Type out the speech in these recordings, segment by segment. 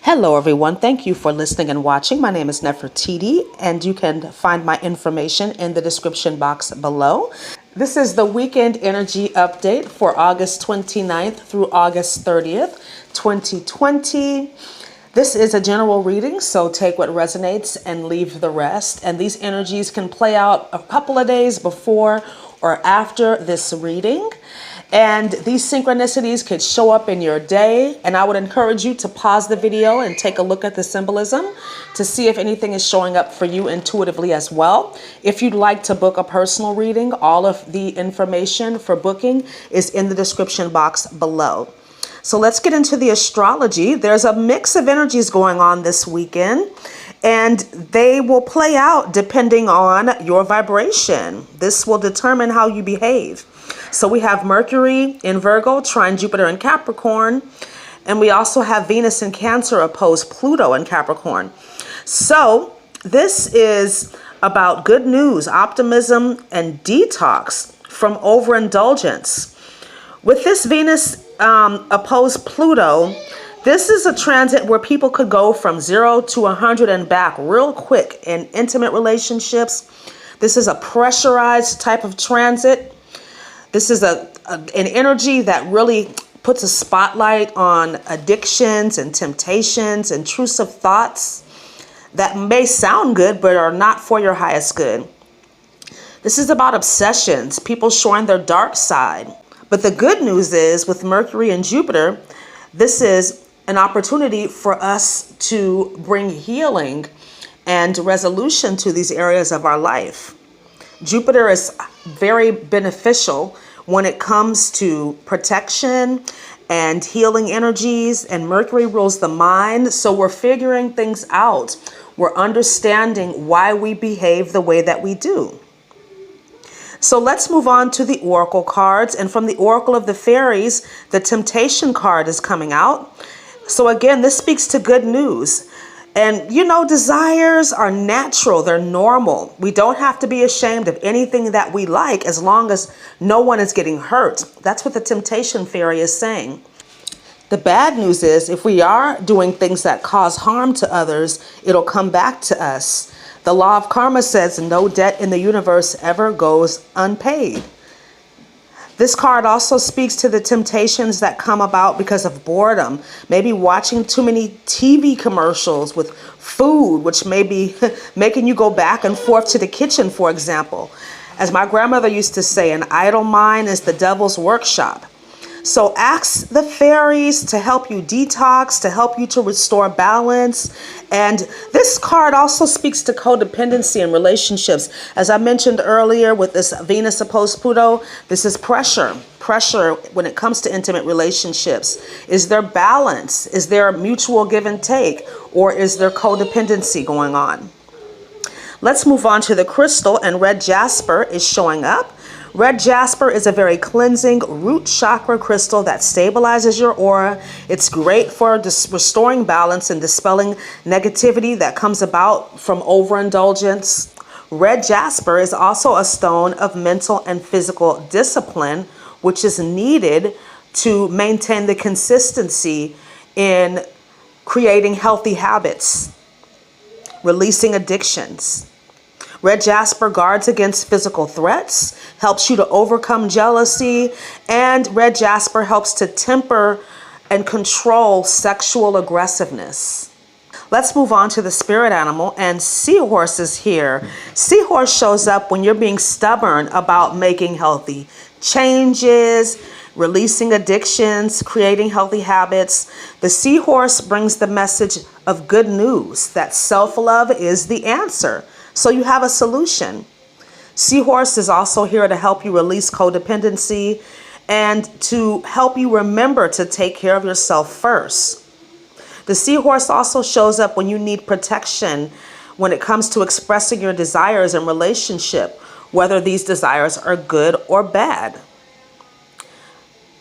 Hello, everyone. Thank you for listening and watching. My name is Nefertiti, and you can find my information in the description box below. This is the weekend energy update for August 29th through August 30th, 2020. This is a general reading, so take what resonates and leave the rest. And these energies can play out a couple of days before or after this reading. And these synchronicities could show up in your day. And I would encourage you to pause the video and take a look at the symbolism to see if anything is showing up for you intuitively as well. If you'd like to book a personal reading, all of the information for booking is in the description box below. So let's get into the astrology. There's a mix of energies going on this weekend, and they will play out depending on your vibration. This will determine how you behave. So we have Mercury in Virgo, trine Jupiter in Capricorn, and we also have Venus in Cancer opposed Pluto in Capricorn. So this is about good news, optimism, and detox from overindulgence. With this Venus opposed Pluto, this is a transit where people could go from 0 to 100 and back real quick in intimate relationships. This is a pressurized type of transit. This is an energy that really puts a spotlight on addictions and temptations, intrusive thoughts that may sound good but are not for your highest good. This is about obsessions, people showing their dark side. But the good news is with Mercury and Jupiter, this is an opportunity for us to bring healing and resolution to these areas of our life. Jupiter is very beneficial when it comes to protection and healing energies, and Mercury rules the mind. So we're figuring things out. We're understanding why we behave the way that we do. So let's move on to the Oracle cards. And from the Oracle of the Fairies, the Temptation card is coming out. So again, this speaks to good news. And you know, desires are natural, they're normal. We don't have to be ashamed of anything that we like as long as no one is getting hurt. That's what the Temptation Fairy is saying. The bad news is if we are doing things that cause harm to others, it'll come back to us. The law of karma says no debt in the universe ever goes unpaid. This card also speaks to the temptations that come about because of boredom. Maybe watching too many TV commercials with food, which may be making you go back and forth to the kitchen, for example. As my grandmother used to say, an idle mind is the devil's workshop. So ask the fairies to help you detox, to help you to restore balance. And this card also speaks to codependency in relationships. As I mentioned earlier with this Venus opposed Pluto, this is pressure. Pressure when it comes to intimate relationships. Is there balance? Is there mutual give and take? Or is there codependency going on? Let's move on to the crystal, and red jasper is showing up. Red jasper is a very cleansing root chakra crystal that stabilizes your aura. It's great for restoring balance and dispelling negativity that comes about from overindulgence. Red jasper is also a stone of mental and physical discipline, which is needed to maintain the consistency in creating healthy habits, releasing addictions. Red jasper guards against physical threats, helps you to overcome jealousy, and red jasper helps to temper and control sexual aggressiveness. Let's move on to the spirit animal, and seahorse is here. Seahorse shows up when you're being stubborn about making healthy changes, releasing addictions, creating healthy habits. The seahorse brings the message of good news that self-love is the answer. So you have a solution. Seahorse is also here to help you release codependency and to help you remember to take care of yourself first. The seahorse also shows up when you need protection when it comes to expressing your desires in relationship, whether these desires are good or bad.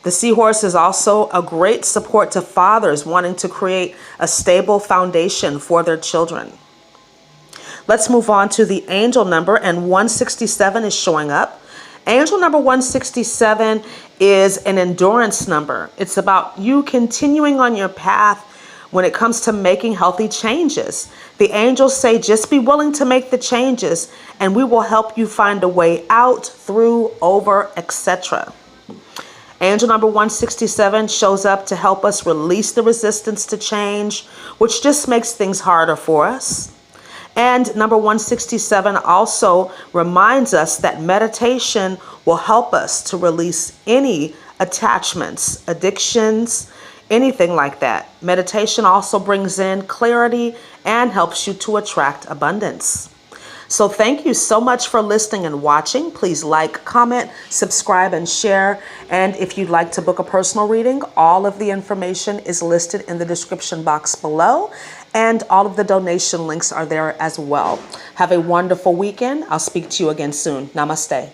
The seahorse is also a great support to fathers wanting to create a stable foundation for their children. Let's move on to the angel number, and 167 is showing up. Angel number 167 is an endurance number. It's about you continuing on your path when it comes to making healthy changes. The angels say just be willing to make the changes and we will help you find a way out, through, over, etc. Angel number 167 shows up to help us release the resistance to change, which just makes things harder for us. And number 167 also reminds us that meditation will help us to release any attachments, addictions, anything like that. Meditation also brings in clarity and helps you to attract abundance. So thank you so much for listening and watching. Please like, comment, subscribe, and share. And if you'd like to book a personal reading, all of the information is listed in the description box below. And all of the donation links are there as well. Have a wonderful weekend. I'll speak to you again soon. Namaste.